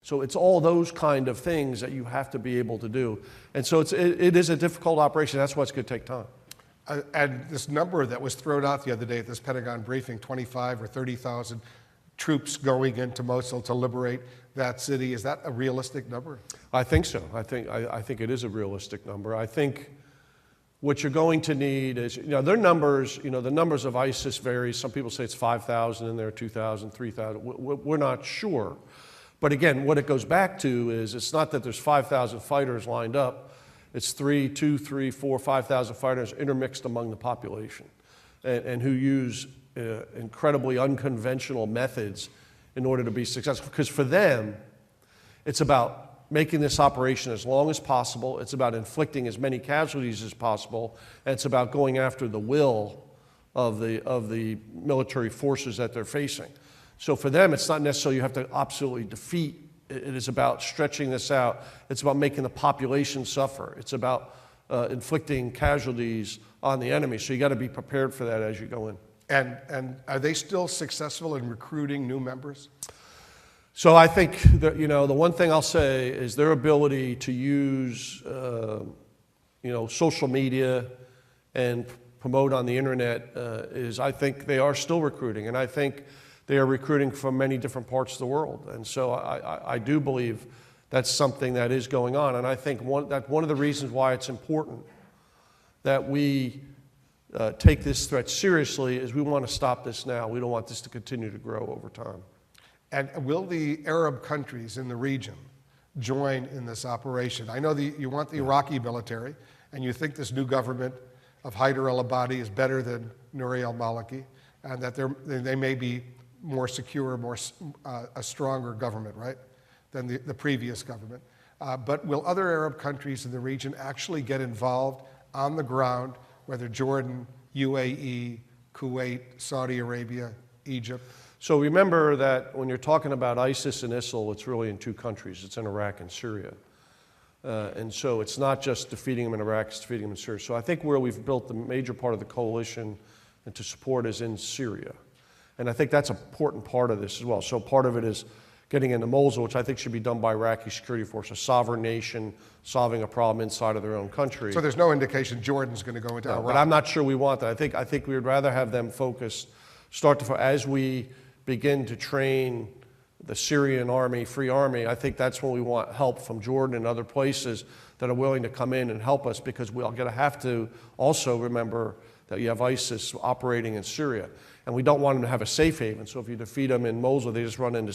So it's all those kind of things that you have to be able to do. And so it is a difficult operation. That's why it's going to take time. And this number that was thrown out the other day at this Pentagon briefing, 25 or 30,000 troops going into Mosul to liberate that city, is that a realistic number? I think so. I think it is a realistic number. I think what you're going to need is, their numbers, the numbers of ISIS vary. Some people say it's 5,000 in there, 2,000, 3,000. We're not sure. But again, what it goes back to is it's not that there's 5,000 fighters lined up. It's 2, 3, 4, 5,000 fighters intermixed among the population and who use incredibly unconventional methods in order to be successful. Because for them, it's about making this operation as long as possible. It's about inflicting as many casualties as possible. And it's about going after the will of the military forces that they're facing. So for them, it's not necessarily you have to absolutely defeat. It is about stretching this out. It's about making the population suffer. It's about inflicting casualties on the enemy. So you got to be prepared for that as you go in. And are they still successful in recruiting new members? So I think that, the one thing I'll say is their ability to use, social media and promote on the internet I think they are still recruiting. And I think they are recruiting from many different parts of the world. And so I do believe that's something that is going on. And I think one of the reasons why it's important that we take this threat seriously is we want to stop this now. We don't want this to continue to grow over time. And will the Arab countries in the region join in this operation? I know you want the Iraqi military, and you think this new government of Haider al-Abadi is better than Nouri al-Maliki, and that they may be more secure, a stronger government, right, than the previous government. But will other Arab countries in the region actually get involved on the ground, whether Jordan, UAE, Kuwait, Saudi Arabia, Egypt? So remember that when you're talking about ISIS and ISIL, it's really in two countries. It's in Iraq and Syria. And so it's not just defeating them in Iraq, it's defeating them in Syria. So I think where we've built the major part of the coalition and to support is in Syria. And I think that's an important part of this as well. So part of it is getting into Mosul, which I think should be done by Iraqi security force, a sovereign nation solving a problem inside of their own country. So there's no indication Jordan's going to go into Iraq? But I'm not sure we want that. I think we would rather have them focus, as we begin to train the Syrian army, Free Army, I think that's when we want help from Jordan and other places that are willing to come in and help us, because we're going to have to also remember that you have ISIS operating in Syria. And we don't want them to have a safe haven. So if you defeat them in Mosul, they just run into